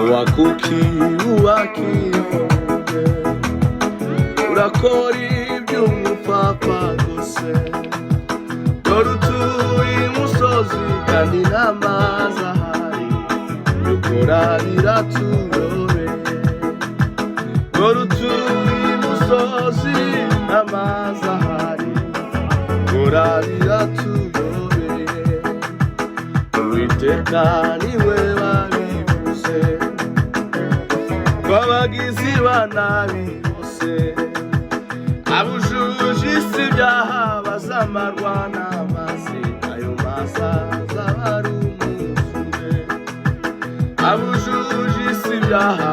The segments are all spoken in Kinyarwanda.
wakuki uwakiyoge urakora iby'umupfapfa gusa dore utuye imusozi kandi n'amazi ahari ukora biratuyobeye dore utuye imusozi n'amazi ahari ukora biratuyobeye Uwiteka niwe wabivuze abagizi ba nabi bose abujuje isi ibyaha bazamarwa n'amazi ayo mazi azaba ari umwuzure abujuje isi ibyaha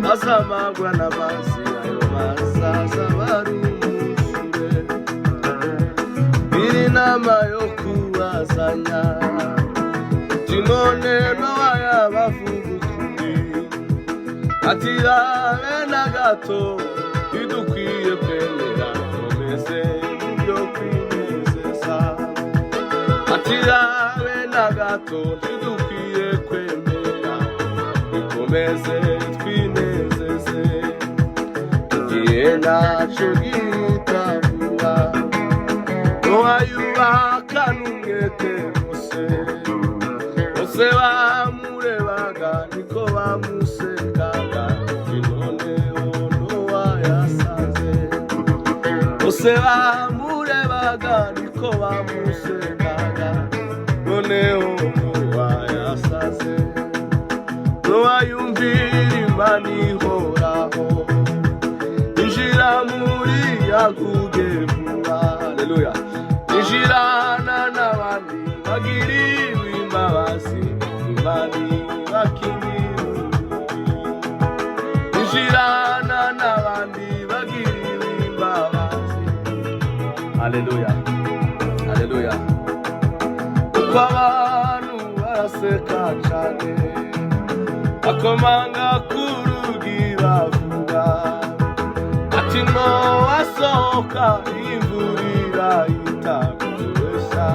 bazamarwa n'amazi ayo mazi azaba ari umwuzure biri inama yo kubazanya none Nowa yabavuga ati yabe na gato idukwiye kwemera komeze ibyo kwinezeza ati yabe na gato idukwiye kwemera ikomeze twinezeze igihe ntacyo gitavuga Nowa yubakana umwete bose bamurebaga niko bamusekaga none Nowa yasaze bose bamurebaga niko bamusekaga none Nowa yasaze Nowa yumvira Imana ihoraho injira muri yaguge vuba haleluya injirana n'abandi bagiriwe imbabazi imani bakingirudi injirana n'abandi bagiriwe imbabazi haleluya haleluya uko abantu baraseka cyane akomanga kurugi bavuga ati Nowa asohoka imvura itagusa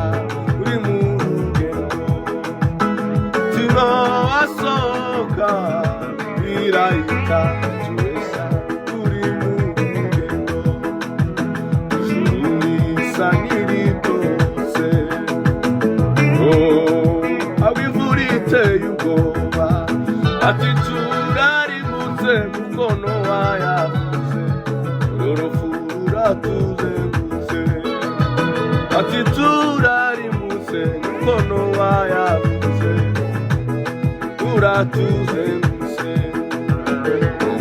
uri mu rugendo ati Nowa asohoka irahita tuwesa uri mu rugendo ijuru risa n'iritose aho imvura iteye ubwoba ati turarimutse kuko Nowa yavuze urupfu ruratuzengurutse ati turarimutse kuko Nowa yavuze uratuzengurutse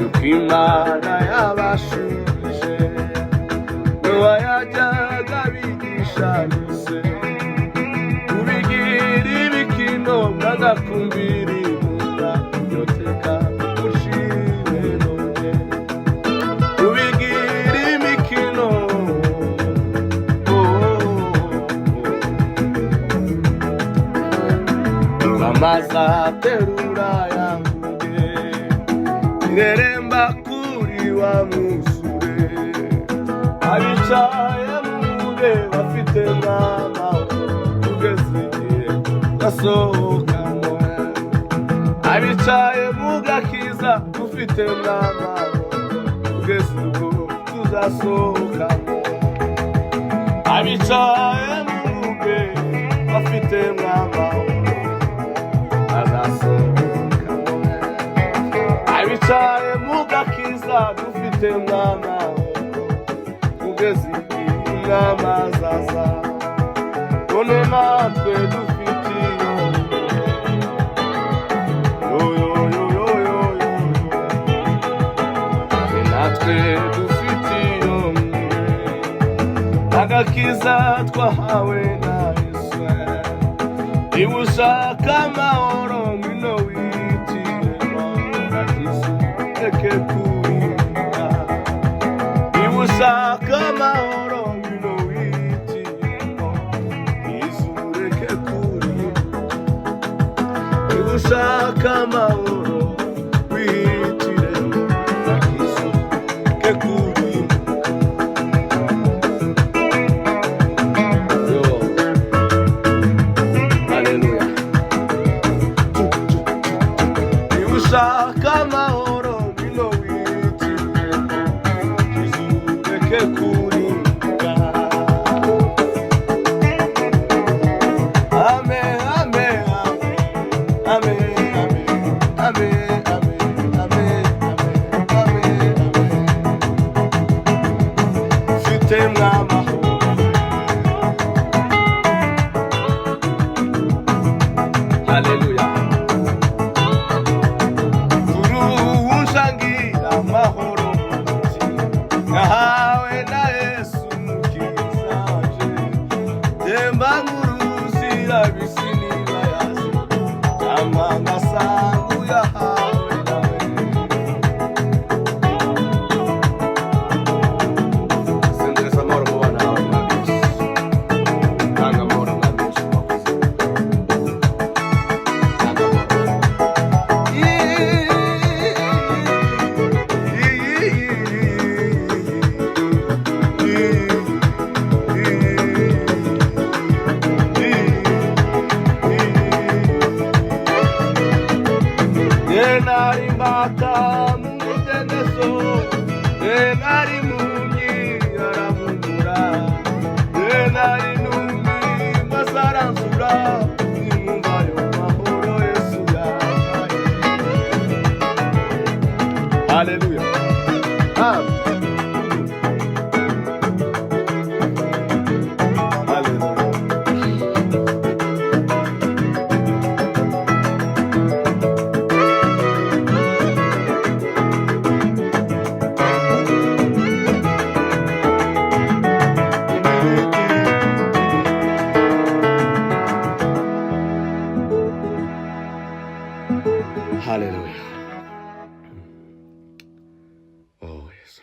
uko Imana yabashubije Nowa yajyaga bigisha bose kubigira ibikino mwagakumbira imunda yoteka ushime none kubigira imikino amazi aterura yanguge ireremba kuri wa musure abicaye muge bafite n'amahoro kugeza igihe basohokamo abicaye mu gakiza dufite n'amahoro kugeza ubwo tuzasohokamo abicaye muge bafite n'amahoro abicaye mu gakiza dufite n'amahoro kugeza igihe umwami azaza none natwe dufite natwe dufite agakiza twahawe na Yesu niba ushaka amahoro ngwino wihitiremo agakiza reke kurinda niba ushaka amahoro ngwino wihitiremo Yesu reke kurinda niba ushaka amahoro wihitiremo agakiza reke kurinda Hallelujah. nari mbata mu mudendezo, nari impumyi aramumura, nari numbi masaransura, inkumva yo mahoro Yesu yampaye. Haleluya. Amen. 할렐루야. 오, 예수.